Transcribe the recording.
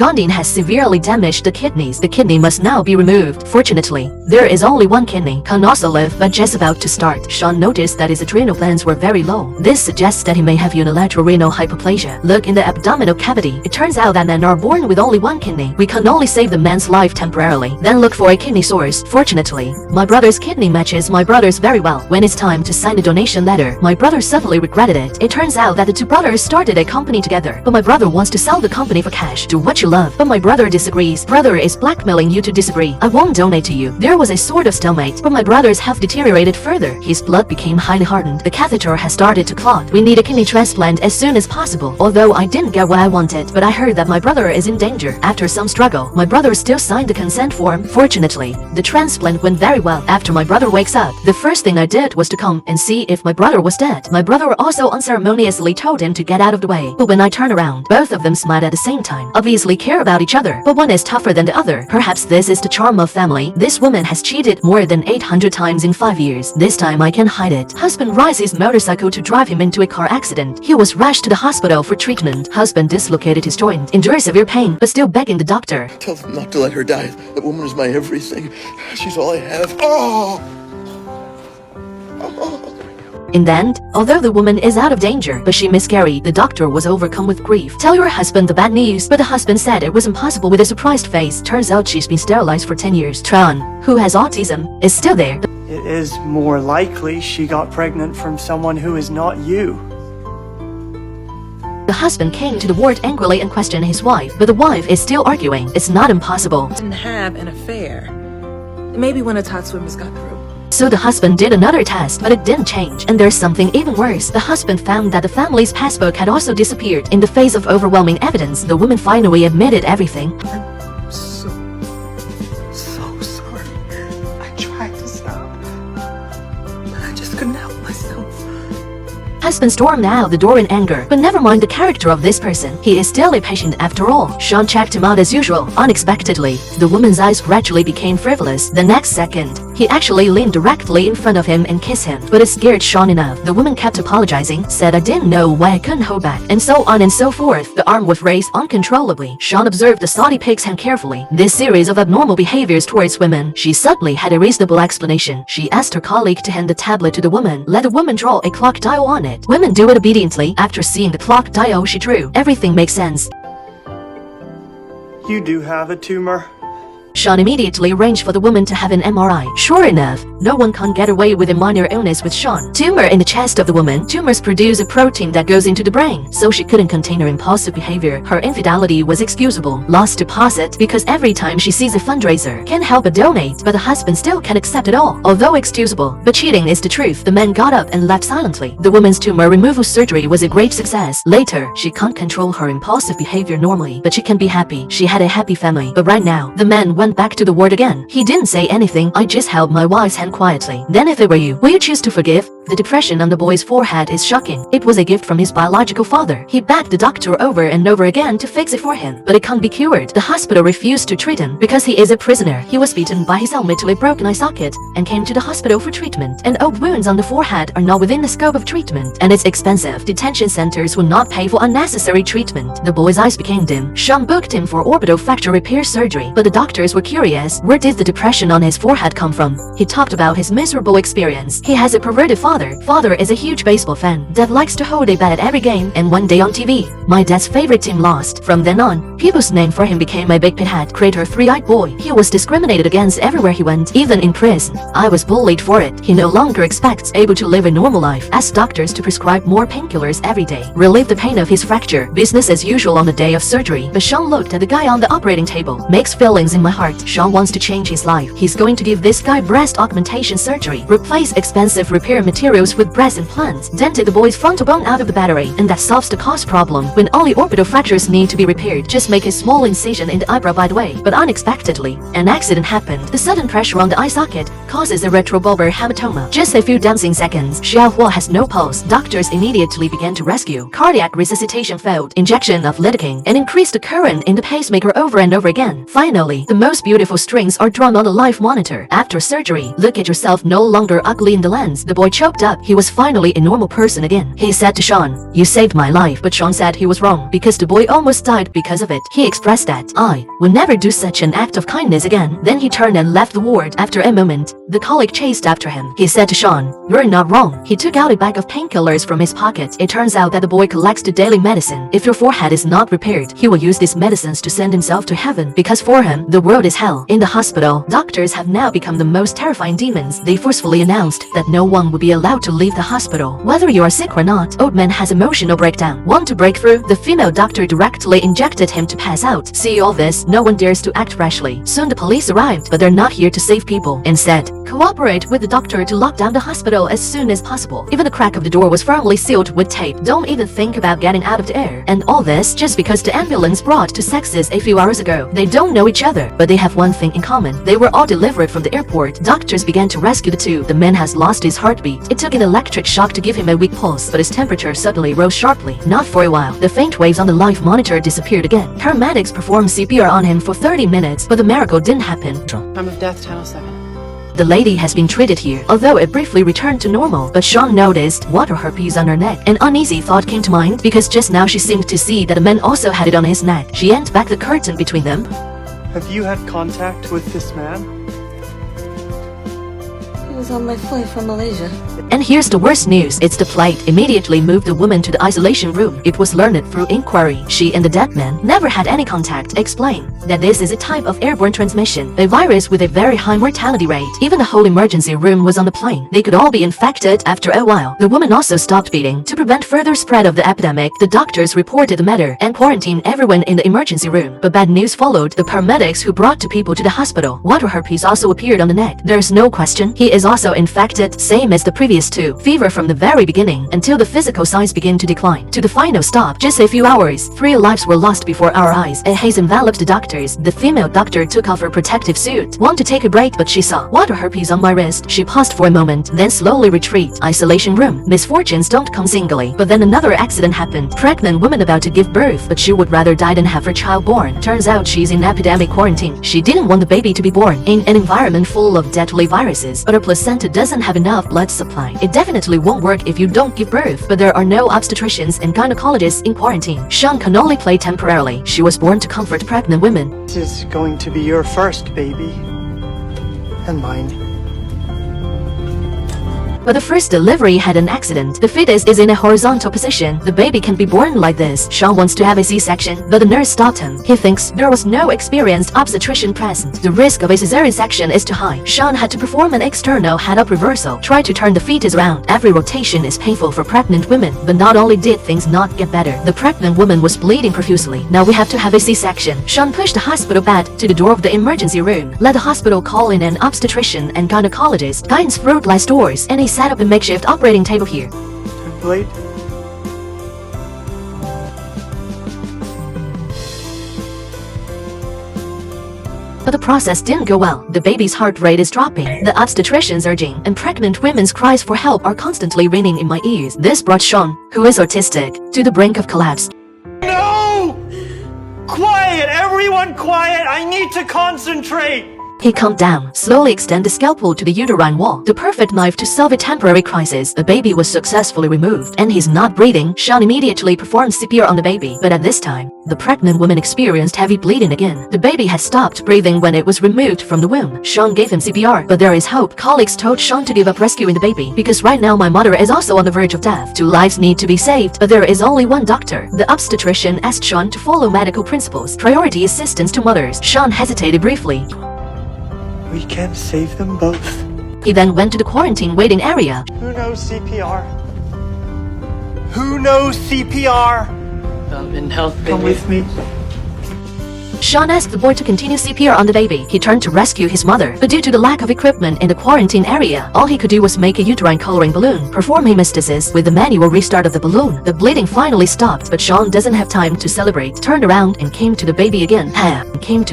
Gondine has severely damaged the kidneys. The kidney must now be removed. Fortunately, there is only one kidney. Can also live, but just about to start. Sean noticed that his adrenal glands were very low. This suggests that he may have unilateral renal hypoplasia. Look in the abdominal cavity. It turns out that men are born with only one kidney. We can only save the man's life temporarily. Then look for a kidney source. Fortunately, my brother's kidney matches my brother's very well. When it's time to sign the donation letter, my brother suddenly regretted it. It turns out that the two brothers started a company together, but my brother wants to sell the company for cash. Do what you love. But my brother disagrees. Brother is blackmailing you to disagree. I won't donate to you. There was a sort of stalemate, but my brother's health deteriorated further. His blood became highly hardened. The catheter has started to clot. We need a kidney transplant as soon as possible. Although I didn't get what I wanted, but I heard that my brother is in danger. After some struggle, my brother still signed the consent form. Fortunately, the transplant went very well. After my brother wakes up, the first thing I did was to come and see if my brother was dead. My brother also unceremoniously told him to get out of the way. But when I turn around, both of them smiled at the same time. Obviously care about each other, but one is tougher than the other. Perhaps this is the charm of family. This woman has cheated more than 800 times in 5 years. This time I can hide it. Husband rides his motorcycle to drive him into a car accident. He was rushed to the hospital for treatment. Husband dislocated his joint, endured severe pain, but still begging the doctor. Tell them not to let her die. That woman is my everything. She's all I have. Oh! In the end, although the woman is out of danger, but she miscarried, the doctor was overcome with grief. Tell your husband the bad news, but the husband said it was impossible with a surprised face. Turns out she's been sterilized for 10 years. Tran, who has autism, is still there. It is more likely she got pregnant from someone who is not you. The husband came to the ward angrily and questioned his wife, but the wife is still arguing. It's not impossible. Didn't have an affair. Maybe one of Todd's swimmers got through. So the husband did another test, but it didn't change. And there's something even worse. The husband found that the family's passbook had also disappeared. In the face of overwhelming evidence, the woman finally admitted everything. I'm so sorry. I tried to stop, but I just couldn't help myself. Husband stormed out the door in anger, but never mind the character of this person. He is still a patient after all. Sean checked him out as usual. Unexpectedly, the woman's eyes gradually became frivolous. The next second, he actually leaned directly in front of him and kissed him, but it scared Sean enough. The woman kept apologizing, said I didn't know why I couldn't hold back, and so on and so forth. The arm was raised uncontrollably. Sean observed the Saudi pig's hand carefully. This series of abnormal behaviors towards women, she suddenly had a reasonable explanation. She asked her colleague to hand the tablet to the woman. Let the woman draw a clock dial on it. Women do it obediently. After seeing the clock dial she drew, everything makes sense. You do have a tumor. Sean immediately arranged for the woman to have an MRI. Sure enough, no one can get away with a minor illness with Sean. Tumor in the chest of the woman. Tumors produce a protein that goes into the brain, so she couldn't contain her impulsive behavior. Her infidelity was excusable. Lost deposit because every time she sees a fundraiser, can't help but donate, but the husband still can't accept it all. Although excusable, but cheating is the truth. The man got up and left silently. The woman's tumor removal surgery was a great success. Later, she can't control her impulsive behavior normally, but she can be happy. She had a happy family. But right now, the man went back to the ward again. He didn't say anything. I just held my wife's hand quietly. Then if it were you, will you choose to forgive? The depression on the boy's forehead is shocking. It was a gift from his biological father. He begged the doctor over and over again to fix it for him, but it can't be cured. The hospital refused to treat him because he is a prisoner. He was beaten by his helmet to a broken eye socket and came to the hospital for treatment. And old wounds on the forehead are not within the scope of treatment, and it's expensive. Detention centers will not pay for unnecessary treatment. The boy's eyes became dim. Sean booked him for orbital fracture repair surgery, but the doctors were curious. Where did the depression on his forehead come from? He talked about his miserable experience. He has a perverted father. Father is a huge baseball fan. Dad likes to hold a bat at every game, and one day on TV, my dad's favorite team lost. From then on, people's name for him became a big pithead, crater three-eyed boy. He was discriminated against everywhere he went, even in prison. I was bullied for it. He no longer expects able to live a normal life. Asked doctors to prescribe more painkillers every day. Relieve the pain of his fracture. Business as usual on the day of surgery. But Sean looked at the guy on the operating table. Makes feelings in my heart. Sean wants to change his life. He's going to give this guy breast augmentation surgery. Replace expensive repair materials with breast implants. Dented the boy's frontal bone out of the battery, and that solves the cost problem. When only orbital fractures need to be repaired, just make a small incision in the eyebrow by the way. But unexpectedly, an accident happened. The sudden pressure on the eye socket causes a retrobulbar hematoma. Just a few dancing seconds. Xiaohua has no pulse. Doctors immediately began to rescue. Cardiac resuscitation failed. Injection of lidocaine and increased the current in the pacemaker over and over again. Finally, the most Those beautiful strings are drawn on the life monitor. After surgery, look at yourself no longer ugly in the lens. The boy choked up. He was finally a normal person again. He said to Sean, "You saved my life." But Sean said he was wrong because the boy almost died because of it. He expressed that, "I will never do such an act of kindness again." Then he turned and left the ward. After a moment, the colleague chased after him. He said to Sean, "You're not wrong." He took out a bag of painkillers from his pocket. It turns out that the boy collects the daily medicine. If your forehead is not repaired, he will use these medicines to send himself to heaven, because for him, the world is hell. In the hospital, doctors have now become the most terrifying demons. They forcefully announced that no one would be allowed to leave the hospital. Whether you are sick or not, Old Man has emotional breakdown. Want to break through? The female doctor directly injected him to pass out. See all this, no one dares to act rashly. Soon the police arrived, but they're not here to save people. Instead, cooperate with the doctor to lock down the hospital as soon as possible. Even the crack of the door was firmly sealed with tape. Don't even think about getting out of the air. And all this just because the ambulance brought to Texas a few hours ago. They don't know each other, but they have one thing in common. They were all delivered from the airport. Doctors began to rescue the two. The man has lost his heartbeat. It took an electric shock to give him a weak pulse, but his temperature suddenly rose sharply. Not for a while. The faint waves on the life monitor disappeared again. Paramedics performed CPR on him for 30 minutes, but the miracle didn't happen. Time of death, channel 7. The lady has been treated here, although it briefly returned to normal. But Sean noticed water herpes on her neck. An uneasy thought came to mind, because just now she seemed to see that the man also had it on his neck. She yanked back the curtain between them. Have you had contact with this man? He was on my flight from Malaysia. And here's the worst news. It's the flight immediately moved the woman to the isolation room. It was learned through inquiry. She and the dead man never had any contact. Explain that this is a type of airborne transmission, a virus with a very high mortality rate. Even the whole emergency room was on the plane. They could all be infected after a while. The woman also stopped bleeding. To prevent further spread of the epidemic, the doctors reported the matter and quarantined everyone in the emergency room. But bad news followed. The paramedics who brought two people to the hospital. Water herpes also appeared on the neck. There's no question. He is also infected, same as the previous two. Fever from the very beginning until the physical signs begin to decline. To the final stop, just a few hours, 3 lives were lost before our eyes. A haze enveloped the doctors. The female doctor took off her protective suit. Want to take a break, but she saw water herpes on my wrist. She paused for a moment, then slowly retreat. Isolation room. Misfortunes don't come singly. But then another accident happened. Pregnant woman about to give birth, but she would rather die than have her child born. Turns out she's in epidemic quarantine. She didn't want the baby to be born in an environment full of deadly viruses, but her placenta doesn't have enough blood supply. It definitely won't work if you don't give birth, but there are no obstetricians and gynecologists in quarantine. Sean can only play temporarily. She was born to comfort pregnant women. This is going to be your first baby. And mine. But the first delivery had an accident. The fetus is in a horizontal position. The baby can be born like this. Sean wants to have a C-section, but the nurse stopped him. He thinks there was no experienced obstetrician present. The risk of a cesarean section is too high. Sean had to perform an external head-up reversal. Try to turn the fetus around. Every rotation is painful for pregnant women. But not only did things not get better, the pregnant woman was bleeding profusely. Now we have to have a C-section. Sean pushed the hospital bed to the door of the emergency room. Let the hospital call in an obstetrician and gynecologist. Guidance through glass doors, and he set up a makeshift operating table here. Too late. But the process didn't go well. The baby's heart rate is dropping, the obstetrician's urging, and pregnant women's cries for help are constantly ringing in my ears. This brought Sean, who is autistic, to the brink of collapse. No! Quiet! Everyone quiet! I need to concentrate! He calmed down, slowly extended the scalpel to the uterine wall, the perfect knife to solve a temporary crisis. The baby was successfully removed, and he's not breathing. Sean immediately performed CPR on the baby, but at this time, the pregnant woman experienced heavy bleeding again. The baby had stopped breathing when it was removed from the womb. Sean gave him CPR, but there is hope. Colleagues told Sean to give up rescuing the baby, because right now my mother is also on the verge of death. 2 lives need to be saved, but there is only one doctor. The obstetrician asked Sean to follow medical principles. Priority assistance to mothers. Sean hesitated briefly. We can save them both. He then went to the quarantine waiting area. Who knows CPR? Who knows CPR? Development health, Come with me. Sean asked the boy to continue CPR on the baby. He turned to rescue his mother, but due to the lack of equipment in the quarantine area, all he could do was make a uterine coloring balloon, perform hemostasis with the manual restart of the balloon. The bleeding finally stopped, but Sean doesn't have time to celebrate. Turned around and came to the baby again. Came to the